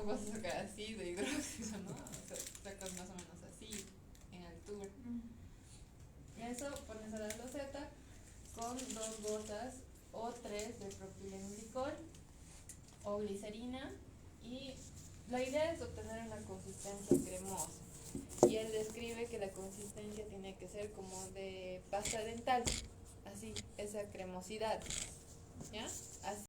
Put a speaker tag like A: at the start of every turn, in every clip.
A: tampoco vas a sacar así de hidróxido, ¿no? O sea, sacas más o menos así, en altura. Eso pones a la loseta con 2 gotas o 3 de propilenglicol o glicerina, y la idea es obtener una consistencia cremosa. Y él describe que la consistencia tiene que ser como de pasta dental, así, esa cremosidad, ¿ya? Así,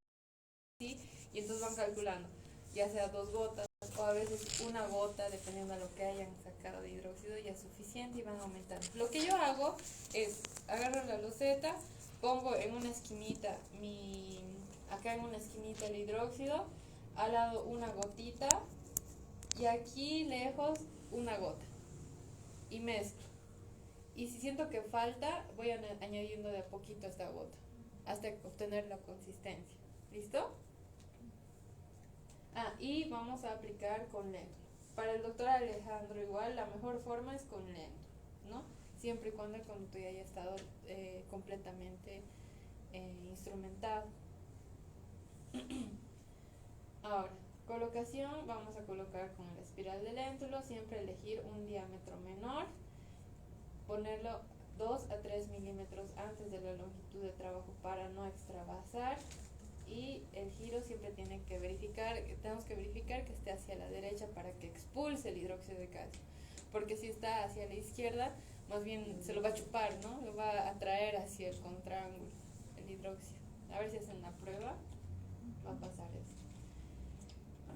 A: y entonces van calculando, ya sea 2 gotas o a veces 1 gota, dependiendo de lo que hayan sacado de hidróxido, ya es suficiente y van aumentando. Lo que yo hago es, agarro la loseta, pongo en una esquinita acá en una esquinita el hidróxido, al lado 1 gotita y aquí lejos 1 gota, y mezclo. Y si siento que falta, voy añadiendo de a poquito esta gota hasta obtener la consistencia. ¿Listo? Y vamos a aplicar con lento. Para el doctor Alejandro igual, la mejor forma es con lento, ¿no? Siempre y cuando el conducto ya haya estado completamente instrumentado. Ahora, colocación, vamos a colocar con la espiral de léntulo, siempre elegir un diámetro menor, ponerlo 2 a 3 milímetros antes de la longitud de trabajo para no extravasar. Y el giro siempre tenemos que verificar que esté hacia la derecha para que expulse el hidróxido de calcio, porque si está hacia la izquierda, más bien se lo va a chupar, ¿no? Lo va a atraer hacia el contraángulo, el hidróxido. A ver si hacen la prueba, va a pasar eso.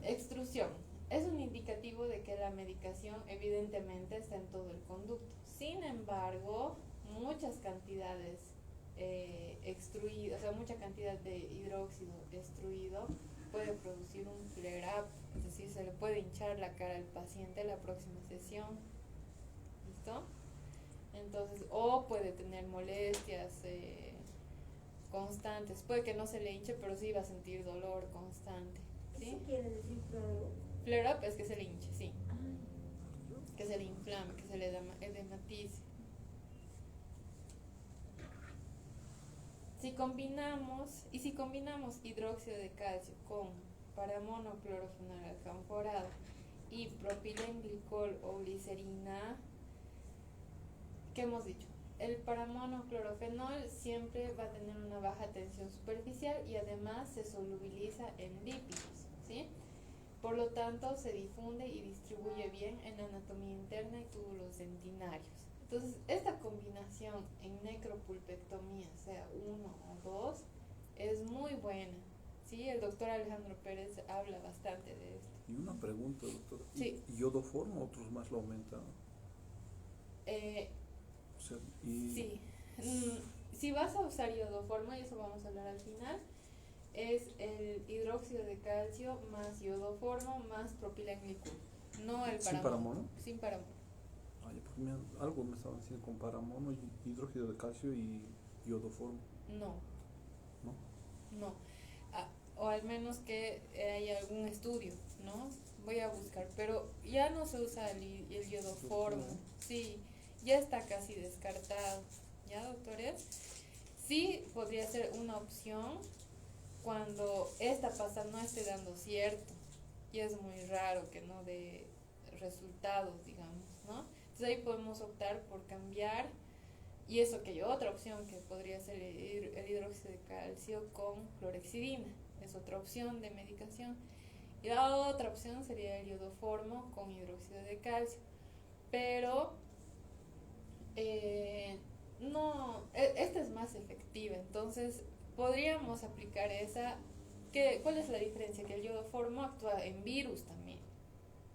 A: Extrusión. Es un indicativo de que la medicación evidentemente está en todo el conducto. Sin embargo, muchas cantidades extruido, o sea, mucha cantidad de hidróxido extruido puede producir un flare-up, es decir, se le puede hinchar la cara al paciente en la próxima sesión. ¿Listo? Entonces, o puede tener molestias constantes, puede que no se le hinche, pero sí va a sentir dolor constante. ¿Sí?
B: ¿Eso quiere decir flare-up?
A: Flare-up es que se le hinche, sí. Que se le inflame, que se le edematice. Si combinamos hidróxido de calcio con paramonoclorofenol alcanforado y propilenglicol o glicerina, ¿qué hemos dicho? El paramonoclorofenol siempre va a tener una baja tensión superficial y además se solubiliza en lípidos, ¿sí? Por lo tanto, se difunde y distribuye bien en la anatomía interna y túbulos dentinarios. Entonces, esta combinación en necropulpectomía, sea 1 o 2, es muy buena. Sí, el doctor Alejandro Pérez habla bastante de esto.
C: Y una pregunta, doctor.
A: Sí.
C: ¿Y iodoformo otros más lo aumentan? O sea,
A: Sí. Si vas a usar iodoformo, y eso vamos a hablar al final, es el hidróxido de calcio más iodoformo más propilenglicol. No el
C: ¿Sin paramono?
A: Sin paramono.
C: Porque algo me estaban diciendo con paramono, hidróxido de calcio y iodoformo.
A: No.
C: ¿No?
A: No. O al menos que haya algún estudio, ¿no? Voy a buscar, pero ya no se usa el iodoformo. Sí, ya está casi descartado. ¿Ya, doctores? Sí, podría ser una opción cuando esta pasta no esté dando cierto, y es muy raro que no dé resultados, digamos, ¿no? Entonces ahí podemos optar por cambiar, y eso que hay otra opción que podría ser el hidróxido de calcio con clorexidina, es otra opción de medicación, y la otra opción sería el iodoformo con hidróxido de calcio, pero no, esta es más efectiva, entonces podríamos aplicar esa. ¿Cuál es la diferencia? Que el iodoformo actúa en virus también.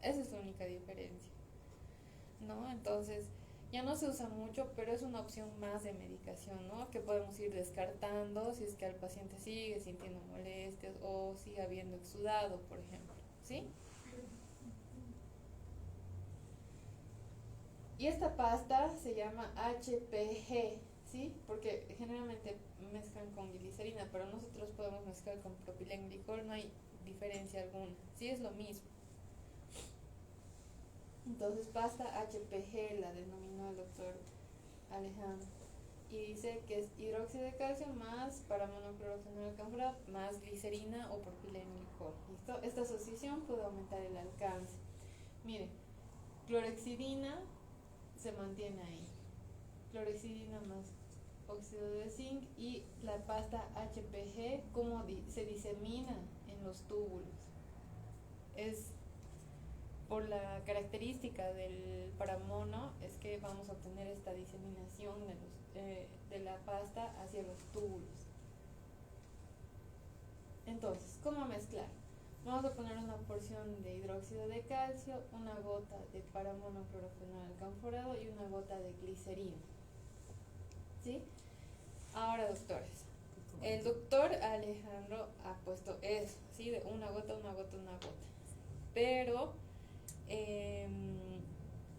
A: Esa es la única diferencia, ¿no? Entonces, ya no se usa mucho, pero es una opción más de medicación, ¿no? Que podemos ir descartando si es que el paciente sigue sintiendo molestias o sigue habiendo exudado, por ejemplo, ¿sí? Y esta pasta se llama HPG, ¿sí? Porque generalmente mezclan con glicerina, pero nosotros podemos mezclar con propilenglicol, no hay diferencia alguna, sí es lo mismo. Entonces, pasta HPG la denominó el doctor Alejandro. Y dice que es hidróxido de calcio más paramonoclorofenol alcanforado más glicerina o propilenglicol. ¿Listo? Esta esta asociación puede aumentar el alcance. Mire, clorhexidina se mantiene ahí. Clorhexidina más óxido de zinc y la pasta HPG, como se disemina en los túbulos. Es por la característica del paramono, es que vamos a obtener esta diseminación de la pasta hacia los túbulos. Entonces, ¿cómo mezclar? Vamos a poner una porción de hidróxido de calcio, una gota de paramonoclorofenol alcanforado y una gota de glicerina. ¿Sí? Ahora, doctores, el doctor Alejandro ha puesto eso, ¿sí? De una gota, una gota, una gota. Pero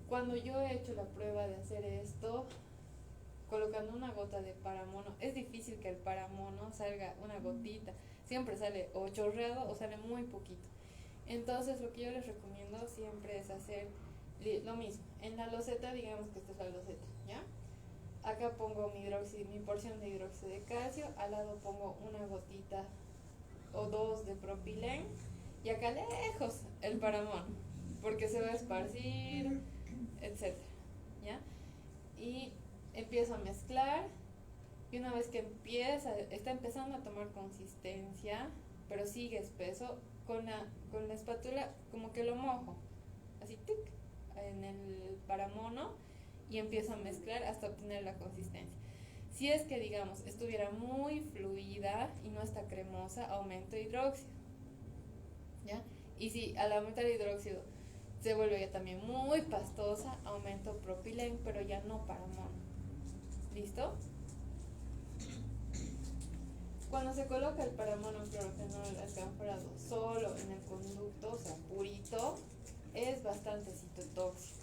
A: cuando yo he hecho la prueba de hacer esto, colocando una gota de paramono, es difícil que el paramono salga una gotita. Siempre sale o chorreado o sale muy poquito. Entonces lo que yo les recomiendo siempre es hacer lo mismo. En la loseta, digamos que esta es la loseta, ¿ya? Acá pongo mi porción de hidróxido de calcio, al lado pongo una gotita o dos de propilén y acá lejos el paramono, porque se va a esparcir, etc. ¿Ya? Y empiezo a mezclar. Y una vez que está empezando a tomar consistencia, pero sigue espeso, con la espátula como que lo mojo, así tic, en el paramono y empiezo a mezclar hasta obtener la consistencia. Si es que, digamos, estuviera muy fluida y no está cremosa, aumento hidróxido, ¿ya? Y si al aumentar hidróxido se vuelve ya también muy pastosa, aumento propilén, pero ya no paramono. ¿Listo? Cuando se coloca el paramonoclorofenol alcanforado solo en el conducto, o sea, purito, es bastante citotóxico,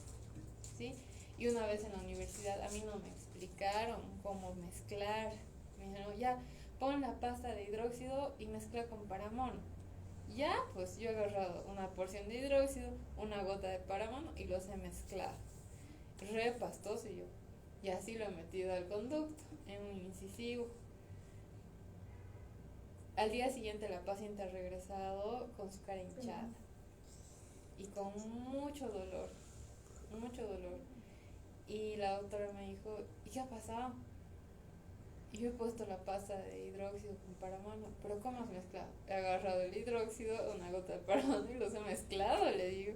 A: ¿sí? Y una vez en la universidad a mí no me explicaron cómo mezclar. Me dijeron, ya, pon la pasta de hidróxido y mezcla con paramono. Ya, pues yo he agarrado una porción de hidróxido, una gota de paramono y los he mezclado. Re pastoso yo. Y así lo he metido al conducto, en un incisivo. Al día siguiente la paciente ha regresado con su cara hinchada y con mucho dolor, mucho dolor. Y la doctora me dijo, ¿y qué ha pasado? Y yo he puesto la pasta de hidróxido con paramono, ¿pero cómo has mezclado? He agarrado el hidróxido, una gota de paramono y los he mezclado, le digo.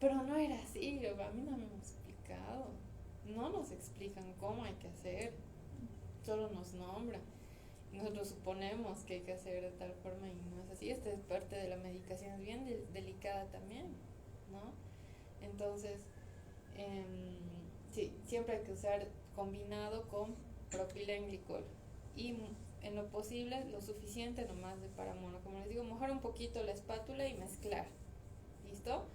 A: Pero no era así, a mí no me han explicado. No nos explican cómo hay que hacer, solo nos nombran. Nosotros suponemos que hay que hacer de tal forma y no es así. Esta es parte de la medicación, es bien delicada también, ¿no? Entonces, sí, siempre hay que usar combinado con propilenglicol y en lo posible lo suficiente nomás de paramono. Como les digo, mojar un poquito la espátula y mezclar, ¿listo?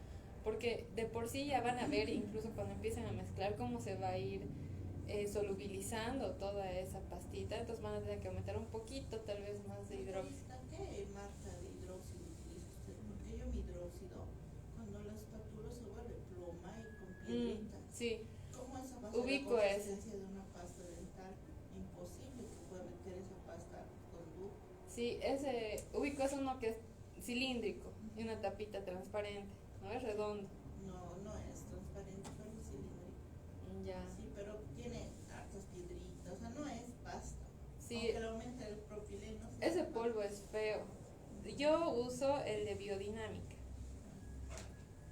A: Porque de por sí ya van a ver, incluso cuando empiecen a mezclar, cómo se va a ir solubilizando toda esa pastita. Entonces van a tener que aumentar un poquito tal vez más de hidróxido.
B: ¿Qué marca de hidróxido utiliza usted? Porque yo mi hidróxido, cuando la espátula se vuelve ploma y con piedrita.
A: Sí.
B: ¿Cómo esa va a
A: Ubico
B: ser la
A: ese.
B: consistencia de una pasta dental? Imposible que pueda meter esa pasta con duro.
A: Sí, ubico es uno que es cilíndrico y una tapita transparente, no es redondo.
B: No, no es transparente, solo es cilíndrico.
A: Ya.
B: Sí, pero tiene hartas piedritas, o sea, no es pasta.
A: Sí.
B: Aunque le aumenta el propileno.
A: Ese polvo es feo. Yo uso el de biodinámica.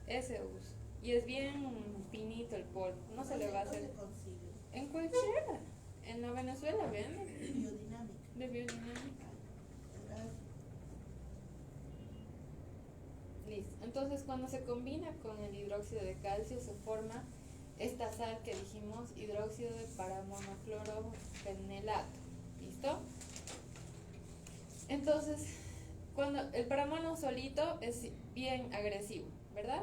A: Ese uso. Y es bien finito el polvo. No se le va a hacer.
B: ¿Dónde consigue?
A: En cualquiera. En la Venezuela venden.
B: Biodinámica.
A: De biodinámica.
B: Gracias.
A: Listo. Entonces, cuando se combina con el hidróxido de calcio, se forma esta sal que dijimos, hidróxido de paramonoclorofenelato. ¿Listo? Entonces, cuando el paramono solito es bien agresivo, ¿verdad?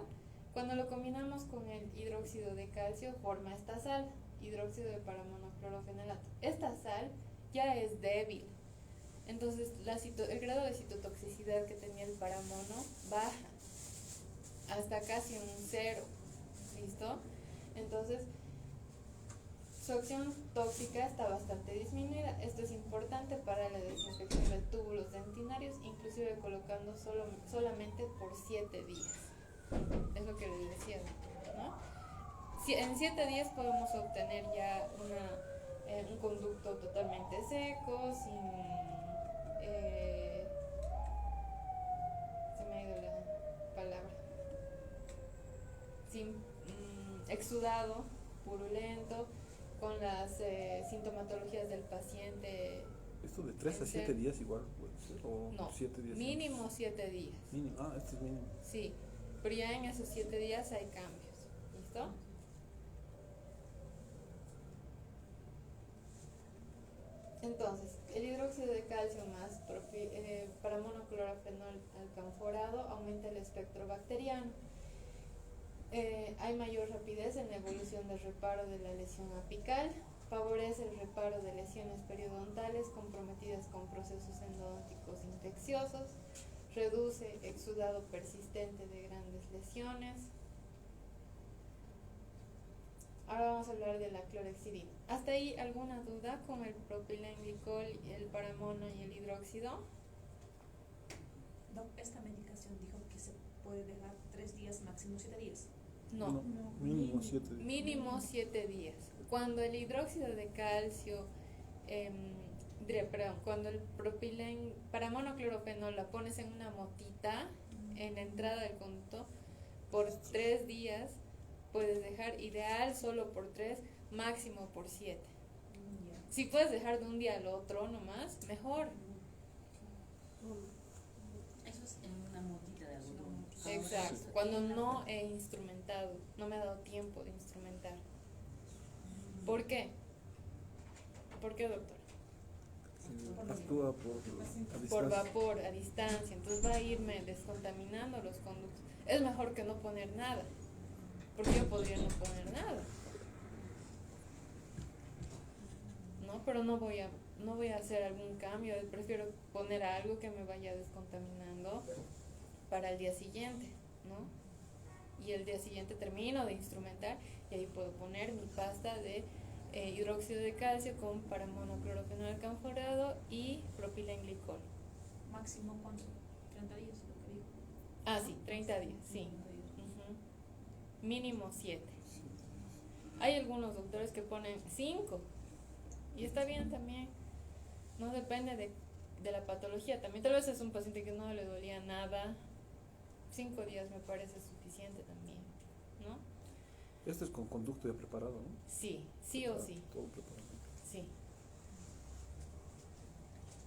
A: Cuando lo combinamos con el hidróxido de calcio, forma esta sal, hidróxido de paramonoclorofenelato. Esta sal ya es débil. Entonces, el grado de citotoxicidad que tenía el paramono baja hasta casi un 0. ¿Listo? Entonces, Su acción tóxica está bastante disminuida. Esto es importante para la desinfección de túbulos dentinarios, inclusive colocando solamente por 7 días. Es lo que les decía, ¿no? En 7 días podemos obtener ya un conducto totalmente seco, sin... se me ha ido la palabra. Sin exudado, purulento, con las sintomatologías del paciente.
C: Esto de 3 a 7 días igual puede ser, o
A: No,
C: 7 días.
A: mínimo 7 días.
C: Mínimo, este es mínimo.
A: Sí, pero ya en esos 7 días hay cambios. ¿Listo? Entonces, el hidróxido de calcio más paramonoclorofenol alcanforado aumenta el espectro bacteriano. Hay mayor rapidez en la evolución del reparo de la lesión apical, favorece el reparo de lesiones periodontales comprometidas con procesos endodónticos infecciosos, reduce exudado persistente de grandes lesiones. Ahora vamos a hablar de la clorhexidina. ¿Hasta ahí alguna duda con el propilenglicol, el paramono y el hidróxido?
D: Doc, esta medicación dijo que se puede dejar 3 días, máximo 7 días.
A: No,
C: Mínimo 7 días.
A: mínimo 7 días. Cuando el hidróxido de calcio, cuando el paramonoclorofenol la pones en una motita en la entrada del conducto, por 3 días puedes dejar, ideal solo por 3, máximo por 7. Si puedes dejar de un día al otro nomás, mejor.
E: Eso es en una motita de algodón.
A: Exacto, cuando no he instrumentado, no me ha dado tiempo de instrumentar. ¿Por qué? ¿Por qué, doctor?
C: Actúa a distancia.
A: Por vapor, a distancia, entonces va a irme descontaminando los conductos. Es mejor que no poner nada, porque yo podría no poner nada, ¿no? Pero no voy a hacer algún cambio, prefiero poner algo que me vaya descontaminando para el día siguiente, ¿no? Y el día siguiente termino de instrumentar y ahí puedo poner mi pasta de hidróxido de calcio con paramonoclorofenol alcanforado y propilenglicol.
D: ¿Máximo cuánto? 30 días, lo que dijo.
A: Ah, sí, 30 días, sí.
D: 30 días.
A: Mínimo 7. Hay algunos doctores que ponen 5 y está bien también. No depende de la patología. También tal vez es un paciente que no le dolía nada. 5 días me parece suficiente también, ¿no?
C: Este es con conducto ya preparado, ¿no?
A: Sí, sí o sí.
C: Todo preparado.
A: Sí.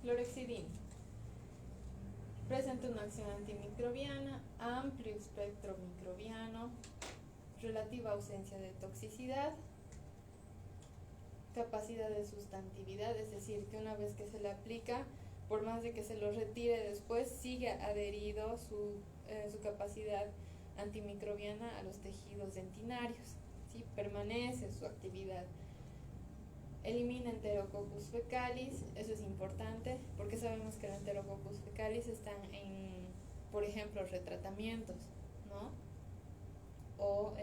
A: Clorhexidina. Presenta una acción antimicrobiana, amplio espectro microbiano, relativa ausencia de toxicidad, capacidad de sustantividad, es decir, que una vez que se le aplica, por más de que se lo retire después, sigue adherido su capacidad antimicrobiana a los tejidos dentinarios, ¿sí? Permanece su actividad. Elimina Enterococcus fecalis, eso es importante porque sabemos que el Enterococcus fecalis están en, por ejemplo, retratamientos, ¿no? O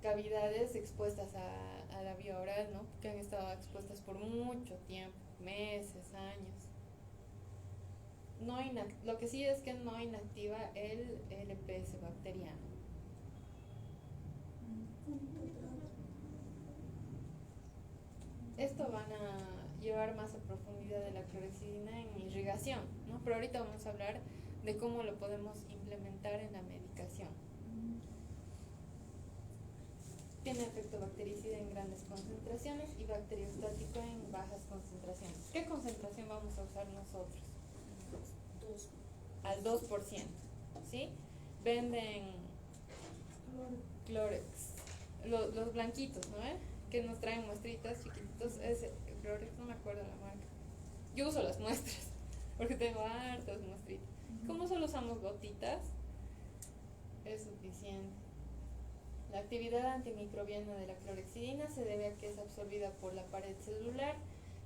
A: cavidades expuestas a la vía oral, ¿no? Que han estado expuestas por mucho tiempo, meses, años. Lo que sí es que no inactiva el LPS bacteriano. Esto van a llevar más a profundidad de la clorhexidina en irrigación, ¿no? Pero ahorita vamos a hablar de cómo lo podemos implementar en la medicación. Tiene efecto bactericida en grandes concentraciones y bacteriostático en bajas concentraciones. ¿Qué concentración vamos a usar nosotros? Al 2%, ¿sí? Venden Clorex, los blanquitos, ¿no? Que nos traen muestritas chiquititos, ese Clorex, no me acuerdo la marca. Yo uso las muestras, porque tengo hartas muestritas. Como solo usamos gotitas, es suficiente. La actividad antimicrobiana de la clorhexidina se debe a que es absorbida por la pared celular,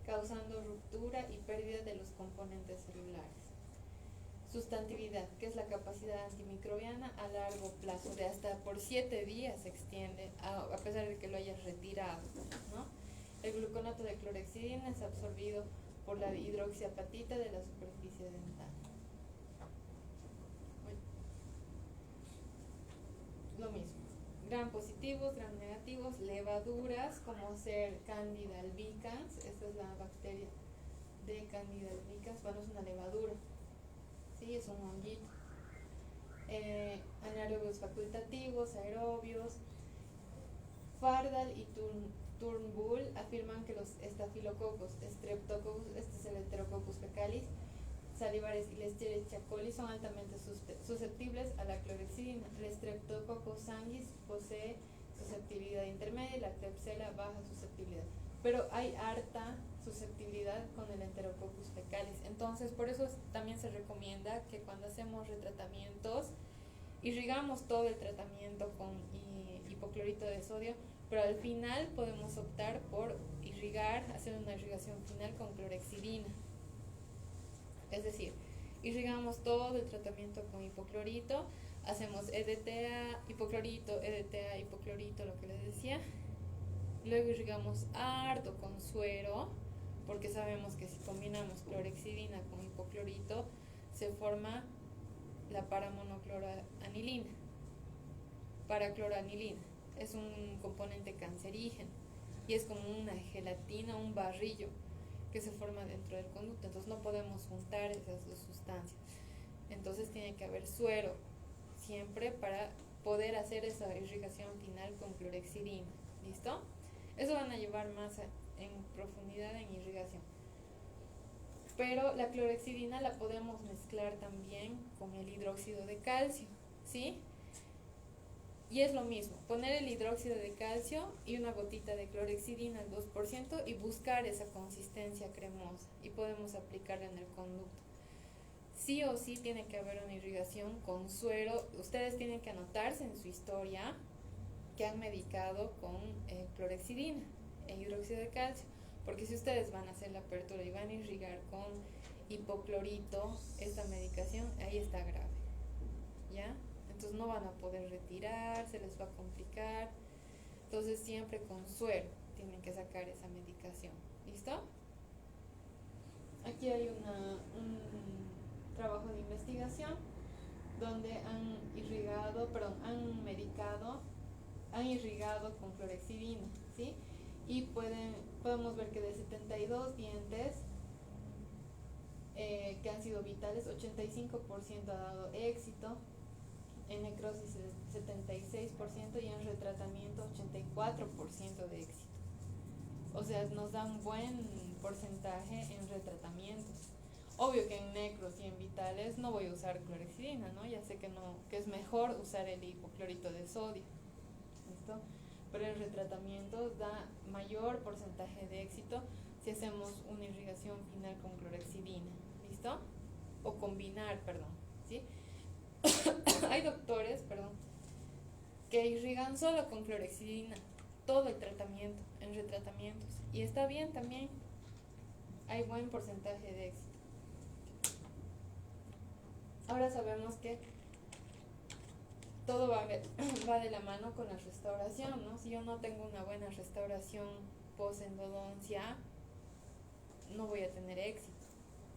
A: causando ruptura y pérdida de los componentes celulares. Sustantividad, que es la capacidad antimicrobiana a largo plazo, de hasta por 7 días se extiende, a pesar de que lo hayas retirado, ¿no? El gluconato de clorhexidina es absorbido por la hidroxiapatita de la superficie dental. Bueno, lo mismo, gram positivos, gram negativos, levaduras como ser Candida albicans, esta es la bacteria de Candida albicans, bueno, es una levadura, ¿sí? Es un honguito. Anaerobios facultativos, aerobios. Fardal y Turnbull afirman que los estafilococos, Streptococcus, este es el Enterococcus fecalis, salivares y Listeria coli son altamente susceptibles a la clorhexidina. El Streptococcus sanguis posee susceptibilidad intermedia y la Klebsiella baja susceptibilidad. Pero hay harta susceptibilidad con el Enterococcus fecalis. Entonces, por eso también se recomienda que cuando hacemos retratamientos, irrigamos todo el tratamiento con hipoclorito de sodio, pero al final podemos optar por irrigar, hacer una irrigación final con clorhexidina. Es decir, irrigamos todo el tratamiento con hipoclorito, hacemos EDTA, hipoclorito, lo que les decía. Luego irrigamos harto con suero, porque sabemos que si combinamos clorhexidina con hipoclorito, se forma la paramonocloranilina. Paracloranilina es un componente cancerígeno y es como una gelatina, un barrillo que se forma dentro del conducto, entonces no podemos juntar esas dos sustancias. Entonces tiene que haber suero siempre para poder hacer esa irrigación final con clorhexidina. ¿Listo? Eso van a llevar más en profundidad en irrigación. Pero la clorhexidina la podemos mezclar también con el hidróxido de calcio, ¿sí? Y es lo mismo, poner el hidróxido de calcio y una gotita de clorhexidina al 2% y buscar esa consistencia cremosa, y podemos aplicarla en el conducto. Sí o sí tiene que haber una irrigación con suero. Ustedes tienen que anotarse en su historia que han medicado con clorhexidina e hidróxido de calcio, porque si ustedes van a hacer la apertura y van a irrigar con hipoclorito esta medicación, ahí está grave, ¿ya? Entonces no van a poder retirar, se les va a complicar. Entonces siempre con suero tienen que sacar esa medicación. ¿Listo? Aquí hay un trabajo de investigación donde han irrigado con clorhexidina, ¿sí? Y podemos ver que de 72 dientes que han sido vitales, 85% ha dado éxito, en necrosis 76% y en retratamiento 84% de éxito. O sea, nos da un buen porcentaje en retratamientos. Obvio que en necros y en vitales no voy a usar clorhexidina, ¿no? Ya sé que es mejor usar el hipoclorito de sodio. ¿Listo? Pero en retratamientos da mayor porcentaje de éxito si hacemos una irrigación final con clorhexidina. ¿Listo? O combinar, perdón, ¿sí? Hay doctores, que irrigan solo con clorhexidina todo el tratamiento, en retratamientos, y está bien también, hay buen porcentaje de éxito. Ahora sabemos que todo va de la mano con la restauración, ¿no? Si yo no tengo una buena restauración post-endodoncia, no voy a tener éxito,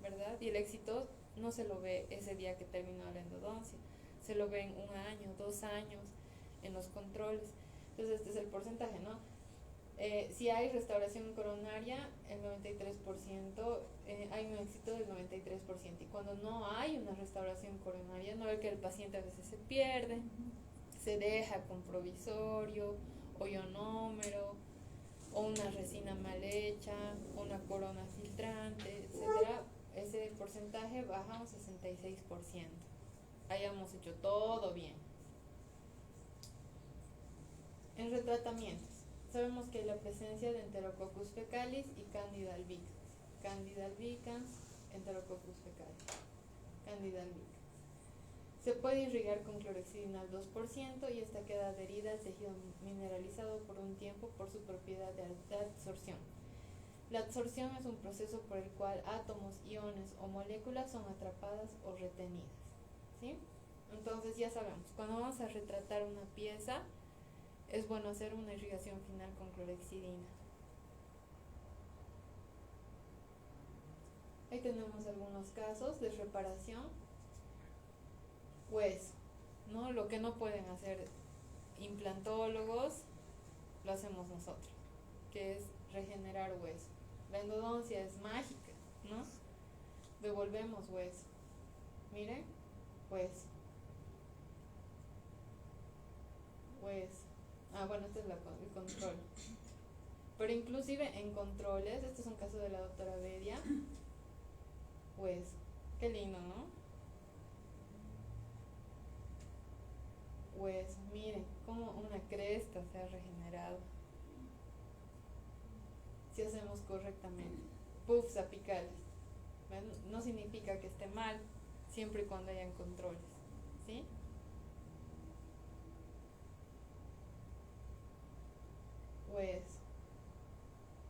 A: ¿verdad? Y el éxito no se lo ve ese día que terminó la endodoncia, se lo ve en 1 año, 2 años, en los controles. Entonces este es el porcentaje, ¿no? Si hay restauración coronaria, el 93%, hay un éxito del 93%. Y cuando no hay una restauración coronaria, no ve que el paciente a veces se pierde, se deja con provisorio, o ionómero, o una resina mal hecha, o una corona filtrante, etcétera. Ese porcentaje baja un 66%. Hayamos hecho todo bien. En retratamientos, sabemos que hay la presencia de Enterococcus fecalis y Candida albicans. Candida albicans, Enterococcus fecalis. Candida albicans. Se puede irrigar con clorhexidina al 2% y esta queda adherida al tejido mineralizado por un tiempo por su propiedad de alta absorción. La adsorción es un proceso por el cual átomos, iones o moléculas son atrapadas o retenidas, ¿sí? Entonces ya sabemos, cuando vamos a retratar una pieza, es bueno hacer una irrigación final con clorexidina. Ahí tenemos algunos casos de reparación. Hueso, ¿no? Lo que no pueden hacer implantólogos, lo hacemos nosotros, que es regenerar hueso. La endodoncia es mágica, ¿no? Devolvemos hueso. Miren, hueso. Hueso. Bueno, este es el control. Pero inclusive en controles, este es un caso de la doctora Bedia, hueso. Qué lindo, ¿no? Hueso. Miren, como una cresta se ha regenerado. Si hacemos correctamente. Puffs apicales. ¿Ven? No significa que esté mal, siempre y cuando hayan controles, ¿sí? Hueso.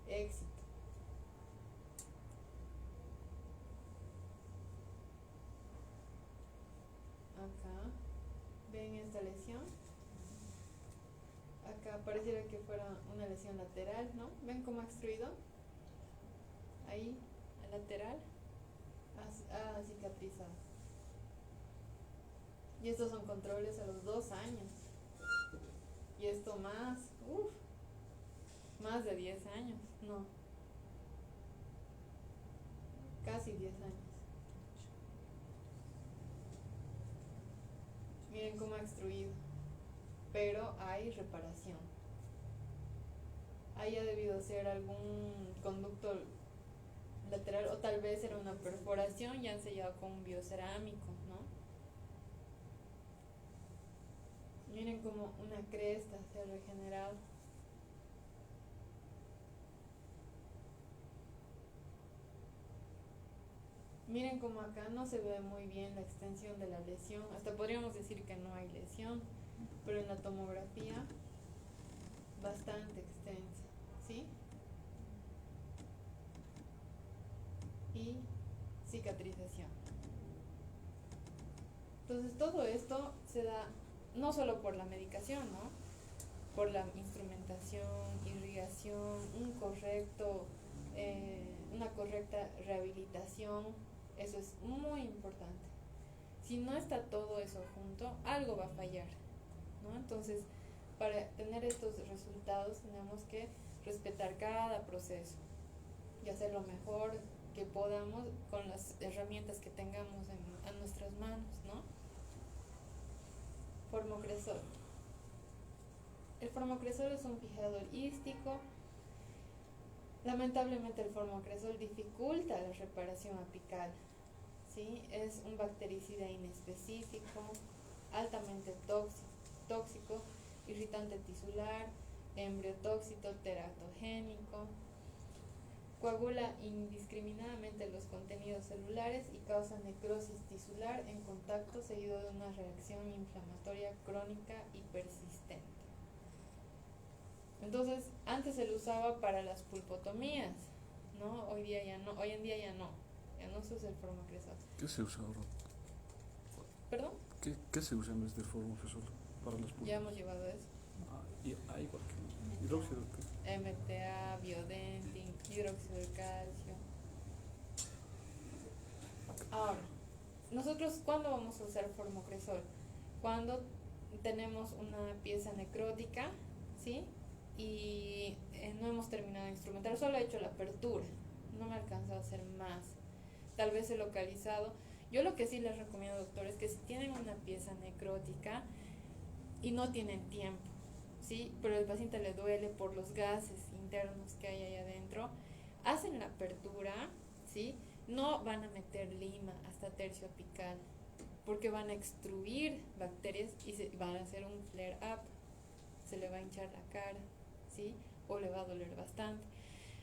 A: Éxito. Acá. ¿Ven esta lesión? Acá pareciera que fuera una lesión lateral, ¿no? ¿Ven cómo ha extruido? Ahí, al lateral, ha cicatrizado. Y estos son controles a los 2 años. Y esto más de 10 años, no. Casi 10 años. Miren cómo ha extruido. Pero hay reparación. Ahí ha debido ser algún conducto lateral o tal vez era una perforación y han sellado con un biocerámico, ¿no? Miren como una cresta se ha regenerado. Miren como acá no se ve muy bien la extensión de la lesión. Hasta podríamos decir que no hay lesión, pero en la tomografía bastante extensa, ¿sí? Y cicatrización. Entonces todo esto se da no solo por la medicación, ¿no? Por la instrumentación, irrigación, una correcta rehabilitación. Eso es muy importante. Si no está todo eso junto, algo va a fallar, ¿no? Entonces, para tener estos resultados tenemos que respetar cada proceso y hacer lo mejor que podamos con las herramientas que tengamos a nuestras manos, ¿no? Formocresol. El formocresol es un fijador hístico. Lamentablemente el formocresol dificulta la reparación apical, ¿sí? Es un bactericida inespecífico, altamente tóxico, irritante tisular, embriotóxico, teratogénico, coagula indiscriminadamente los contenidos celulares y causa necrosis tisular en contacto seguido de una reacción inflamatoria crónica y persistente. Entonces, antes se lo usaba para las pulpotomías, ¿no? Hoy en día ya no se usa el formocresol.
C: ¿Qué se usa ahora?
A: ¿Perdón?
C: ¿Qué se usa en vez de formocresol para las pulpas?
A: Ya hemos llevado eso.
C: Igual que hidróxido.
A: MTA, Biodentin, hidróxido de calcio. Ahora, nosotros ¿cuándo vamos a usar formocresol? Cuando tenemos una pieza necrótica, ¿sí? Y no hemos terminado de instrumentar, solo he hecho la apertura, no me ha alcanzado a hacer más. Tal vez he localizado. Yo lo que sí les recomiendo, doctores, es que si tienen una pieza necrótica y no tienen tiempo, ¿sí? Pero al paciente le duele por los gases internos que hay ahí adentro, hacen la apertura, ¿sí? No van a meter lima hasta tercio apical, porque van a extruir bacterias y van a hacer un flare up, se le va a hinchar la cara, ¿sí? O le va a doler bastante.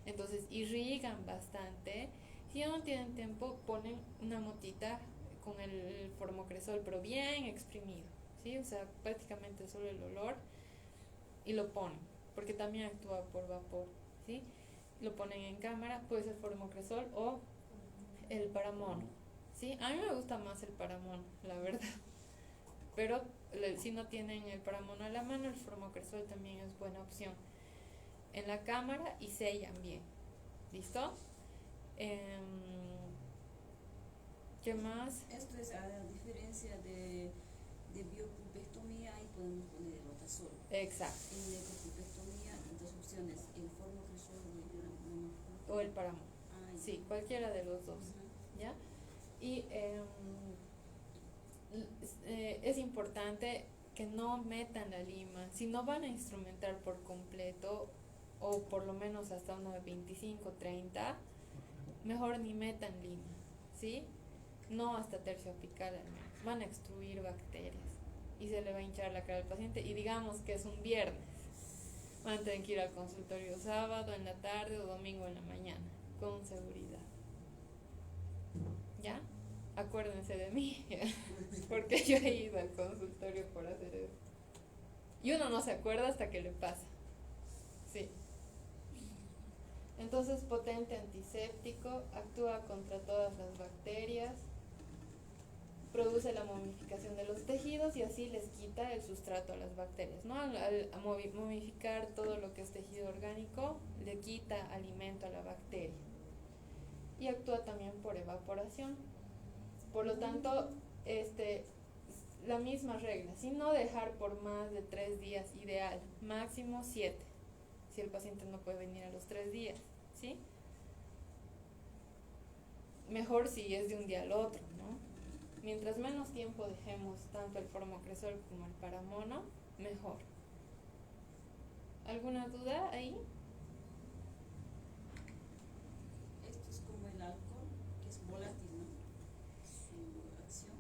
A: Entonces irrigan bastante. Si ya no tienen tiempo, ponen una motita con el formocresol, pero bien exprimido, ¿sí? O sea, prácticamente solo el olor, y lo ponen, porque también actúa por vapor, ¿sí? lo ponen en cámara, puede ser formocresol o el paramono, ¿sí? A mí me gusta más el paramono, la verdad, pero si no tienen el paramono a la mano, el formocresol también es buena opción. En la cámara y sellan bien, ¿listo? ¿Qué más?
E: Esto es a diferencia de biopulpectomía, ahí podemos poner el rotasol.
A: Exacto.
E: En necropulpectomía, dos opciones, el formocresol
A: O el paramono.
E: Ah,
A: Sí, cualquiera de los dos, ¿ya? Y es importante que no metan la lima. Si no van a instrumentar por completo, o por lo menos hasta una 25-30, mejor ni metan lima, ¿sí? No hasta tercio apical al menos. Van a extruir bacterias y se le va a hinchar la cara al paciente. Y digamos que es un viernes, van a tener que ir al consultorio sábado en la tarde o domingo en la mañana, con seguridad. ¿Ya? Acuérdense de mí, porque yo he ido al consultorio por hacer eso. Y uno no se acuerda hasta que le pasa. Sí. Entonces, potente antiséptico, actúa contra todas las bacterias, produce la momificación de los tejidos y así les quita el sustrato a las bacterias, ¿no? Al momificar todo lo que es tejido orgánico, le quita alimento a la bacteria. Y actúa también por evaporación. Por lo tanto, la misma regla, si no dejar por más de 3 días, ideal, máximo 7, si el paciente no puede venir a los 3 días, ¿sí? Mejor si es de un día al otro, ¿no? Mientras menos tiempo dejemos tanto el formocresol como el paramono, mejor. ¿Alguna duda ahí?
E: esto es como el alcohol, que es volátil, ¿no? Su acción.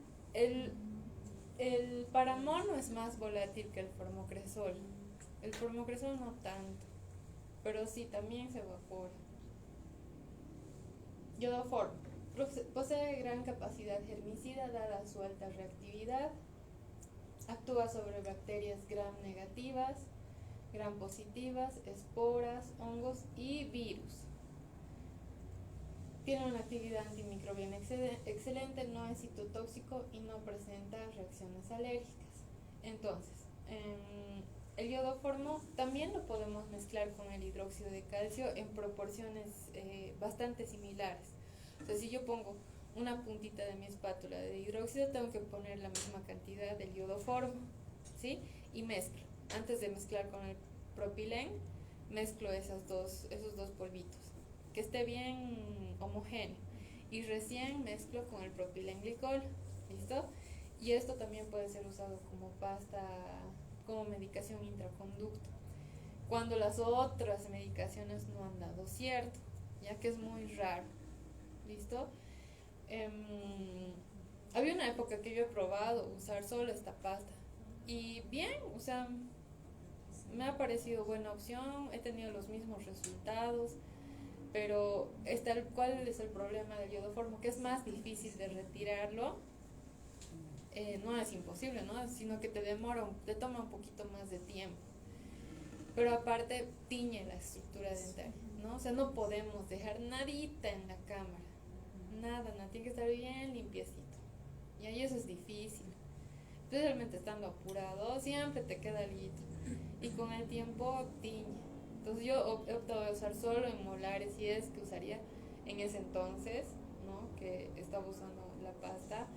A: El paramono es más volátil que el formocresol. El formocresol no tanto, pero sí también se evapora. Iodoform. Posee gran capacidad germicida dada su alta reactividad. Actúa sobre bacterias gram negativas, gram positivas, esporas, hongos y virus. Tiene una actividad antimicrobiana excelente, no es citotóxico y no presenta reacciones alérgicas. Entonces, el iodoformo también lo podemos mezclar con el hidróxido de calcio en proporciones bastante similares. O sea, si yo pongo una puntita de mi espátula de hidróxido, tengo que poner la misma cantidad del iodoformo, ¿sí? Y mezclo. Antes de mezclar con el propilén, mezclo esos dos polvitos, que esté bien homogéneo. Y recién mezclo con el propilenglicol, ¿listo? Y esto también puede ser usado como pasta, como medicación intraconducto, cuando las otras medicaciones no han dado cierto, ya que es muy raro. ¿Listo? Había una época que yo he probado usar solo esta pasta y bien, o sea, me ha parecido buena opción, he tenido los mismos resultados, pero ¿cuál es el problema del iodoformo? Que es más difícil de retirarlo. No es imposible, ¿no? Sino que te toma un poquito más de tiempo. Pero aparte tiñe la estructura dentaria, ¿no? O sea, no podemos dejar nadita en la cámara. Nada, tiene que estar bien limpiecito. Y ahí eso es difícil. Especialmente estando apurado, siempre te queda alguito. Y con el tiempo tiñe. Entonces yo he optado a usar solo en molares, y es que usaría en ese entonces, ¿no? Que estaba usando la pasta.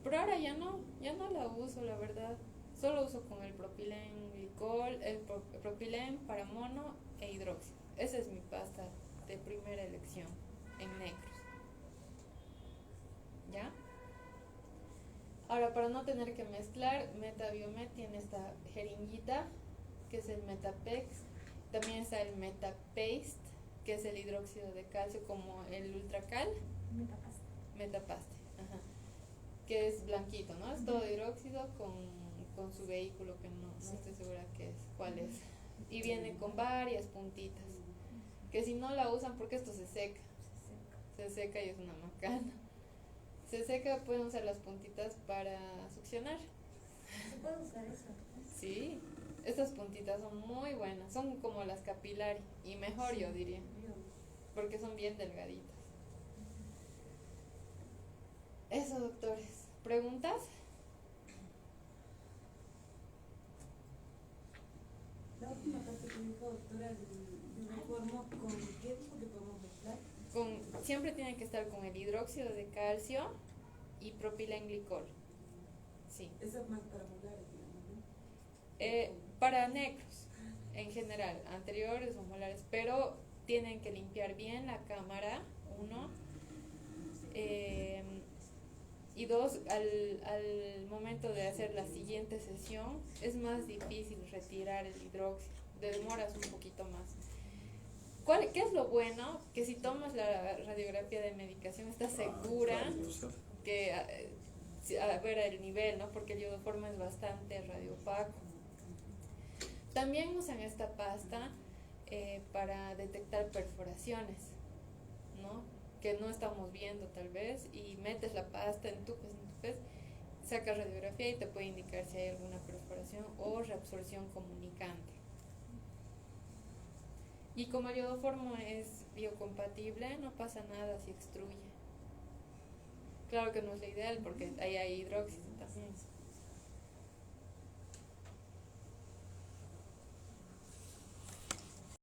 A: Pero ahora ya no la uso, la verdad. Solo uso con el propilenglicol, el propilén, paramono e hidróxido. Esa es mi pasta de primera elección en negros. ¿Ya? Ahora, para no tener que mezclar, MetaBiomed tiene esta jeringuita, que es el Metapex. También está el Metapaste, que es el hidróxido de calcio, como el Ultracal. Metapaste, ajá. Que es blanquito, ¿no? Es todo hidróxido con su vehículo, que no estoy segura cuál es. Y viene con varias puntitas, que si no la usan, porque esto se seca y es una macana. Se seca, pueden usar las puntitas para succionar.
D: ¿Se puede usar eso?
A: Sí, Estas puntitas son muy buenas, son como las capilari y mejor yo diría, porque son bien delgaditas. Eso, doctores. ¿Preguntas?
E: La última parte que dijo doctora de reformo, ¿con qué dijo que podemos mezclar?
A: Siempre tiene que estar con el hidróxido de calcio y propilenglicol. Sí.
E: Eso es más para molares, digamos, ¿no?
A: Para necros, en general, anteriores o molares, pero tienen que limpiar bien la cámara, uno. Y dos, al momento de hacer la siguiente sesión, es más difícil retirar el hidróxido, demoras un poquito más. ¿Qué es lo bueno? Que si tomas la radiografía de medicación, estás segura que a ver el nivel, ¿no? Porque el iodoformo es bastante radiopaco. También usan esta pasta para detectar perforaciones, ¿no? Que no estamos viendo tal vez, y metes la pasta en tu pez, sacas radiografía y te puede indicar si hay alguna perforación o reabsorción comunicante. Y como el iodoformo es biocompatible, no pasa nada si extruye. Claro que no es lo ideal porque ahí hay hidróxido también.